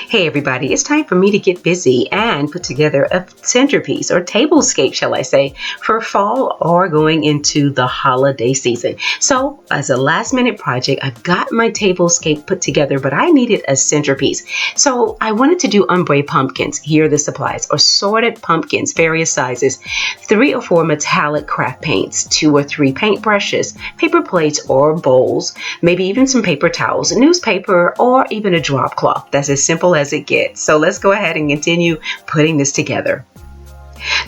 Hey everybody, it's time for me to get busy and put together a centerpiece or tablescape, shall I say, for fall or going into the holiday season. So as a last minute project, I've got my tablescape put together, but I needed a centerpiece. So I wanted to do ombre pumpkins. Here are the supplies: assorted pumpkins, various sizes, 3 or 4 metallic craft paints, 2 or 3 paint brushes, paper plates or bowls, maybe even some paper towels, newspaper, or even a drop cloth. That's as simple as it gets. So let's go ahead and continue putting this together.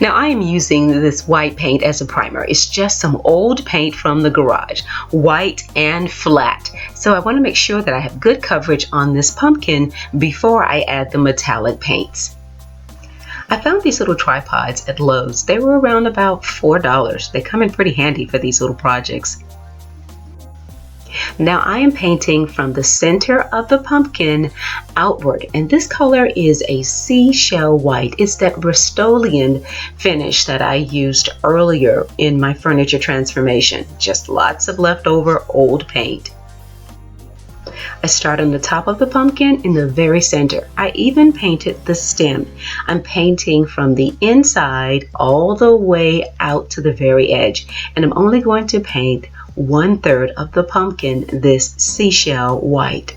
Now I am using this white paint as a primer. It's just some old paint from the garage, white and flat. So I want to make sure that I have good coverage on this pumpkin before I add the metallic paints. I found these little tripods at Lowe's. They were around about $4. They come in pretty handy for these little projects. Now I am painting from the center of the pumpkin outward, and this color is a seashell white. It's that Rust-Oleum finish that I used earlier in my furniture transformation. Just lots of leftover old paint. I start on the top of the pumpkin in the very center. I even painted the stem. I'm painting from the inside all the way out to the very edge, and I'm only going to paint 1/3 of the pumpkin this seashell white.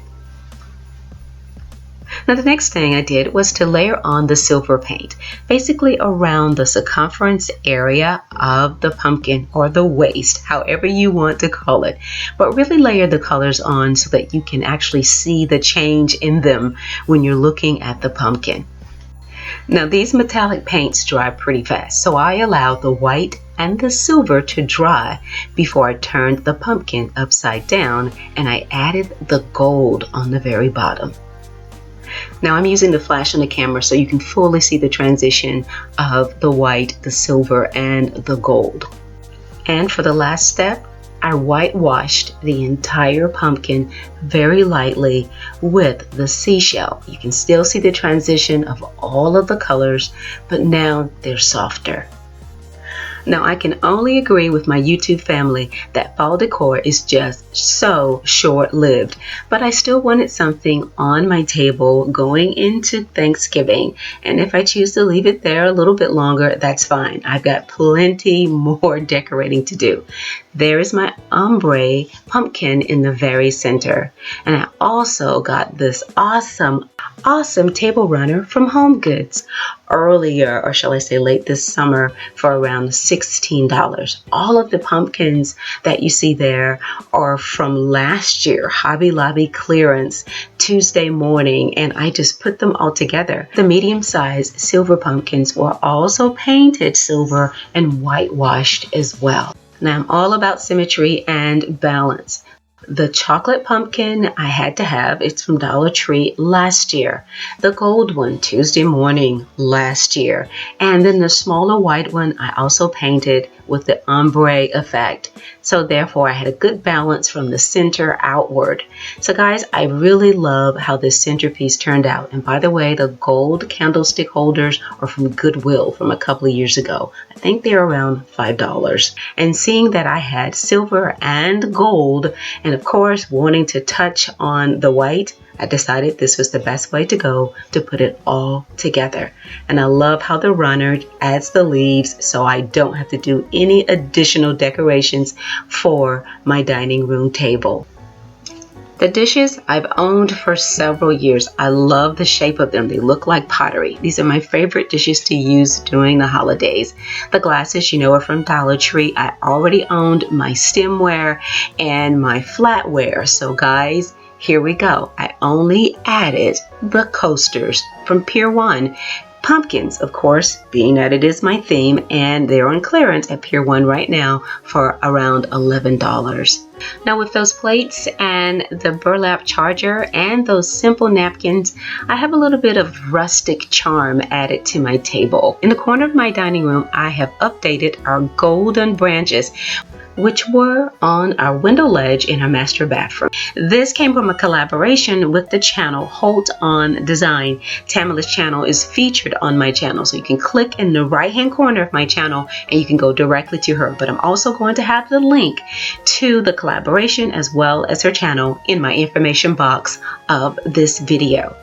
Now the next thing I did was to layer on the silver paint, basically around the circumference area of the pumpkin, or the waist, however you want to call it. But really layer the colors on so that you can actually see the change in them when you're looking at the pumpkin. Now these metallic paints dry pretty fast, so I allowed the white and the silver to dry before I turned the pumpkin upside down, and I added the gold on the very bottom. Now I'm using the flash on the camera so you can fully see the transition of the white, the silver, and the gold. And for the last step, I whitewashed the entire pumpkin very lightly with the seashell. You can still see the transition of all of the colors, but now they're softer. Now I can only agree with my YouTube family that fall decor is just so short-lived, but I still wanted something on my table going into Thanksgiving, and if I choose to leave it there a little bit longer, that's fine. I've got plenty more decorating to do. There is my ombre pumpkin in the very center, and I also got this awesome table runner from Home Goods earlier, or shall I say late this summer, for around $16. All of the pumpkins that you see there are from last year, Hobby Lobby clearance Tuesday morning, and I just put them all together. The medium-sized silver pumpkins were also painted silver and whitewashed as well. Now I'm all about symmetry and balance. The chocolate pumpkin I had to have, it's from Dollar Tree last year. The gold one, Tuesday morning last year. And then the smaller white one I also painted with the ombre effect. So therefore I had a good balance from the center outward. So guys, I really love how this centerpiece turned out. And by the way, the gold candlestick holders are from Goodwill from a couple of years ago. I think they're around $5. And seeing that I had silver and gold, and of course wanting to touch on the white, I decided this was the best way to go to put it all together. And I love how the runner adds the leaves so I don't have to do any additional decorations for my dining room table. The dishes I've owned for several years. I love the shape of them. They look like pottery. These are my favorite dishes to use during the holidays. The glasses, you know, are from Dollar Tree. I already owned my stemware and my flatware. So guys, here we go. I only added the coasters from Pier 1. Pumpkins, of course, being that it is my theme, and they're on clearance at Pier 1 right now for around $11. Now with those plates and the burlap charger and those simple napkins, I have a little bit of rustic charm added to my table. In the corner of my dining room, I have updated our golden branches, which were on our window ledge in our master bathroom. This came from a collaboration with the channel Holt on Design. Tamela's channel is featured on my channel, so you can click in the right hand corner of my channel and you can go directly to her. But I'm also going to have the link to the collaboration as well as her channel in my information box of this video.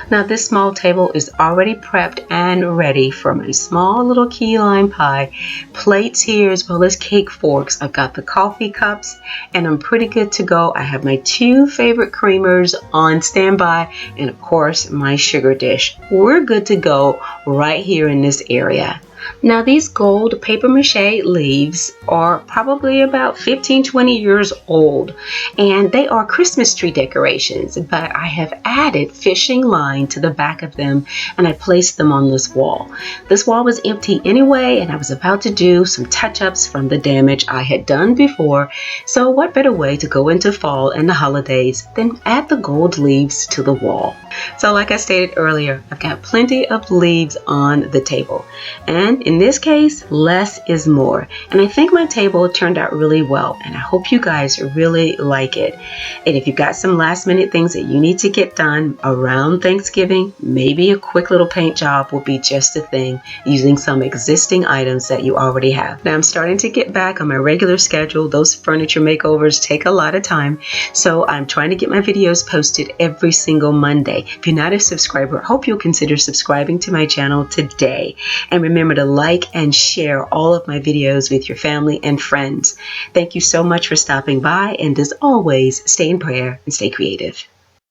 Now this small table is already prepped and ready for my small little key lime pie. Plates here as well as cake forks. I've got the coffee cups and I'm pretty good to go. I have my 2 favorite creamers on standby and of course my sugar dish. We're good to go right here in this area. Now these gold paper mache leaves are probably about 15-20 years old and they are Christmas tree decorations, but I have added fishing line to the back of them and I placed them on this wall. This wall was empty anyway and I was about to do some touch-ups from the damage I had done before, so what better way to go into fall and the holidays than add the gold leaves to the wall. So like I stated earlier, I've got plenty of leaves on the table and in this case, less is more. And I think my table turned out really well and I hope you guys really like it. And if you've got some last minute things that you need to get done around Thanksgiving, maybe a quick little paint job will be just a thing using some existing items that you already have. Now I'm starting to get back on my regular schedule. Those furniture makeovers take a lot of time. So I'm trying to get my videos posted every single Monday. If you're not a subscriber, I hope you'll consider subscribing to my channel today. And remember to like and share all of my videos with your family and friends. Thank you so much for stopping by, and as always, stay in prayer and stay creative.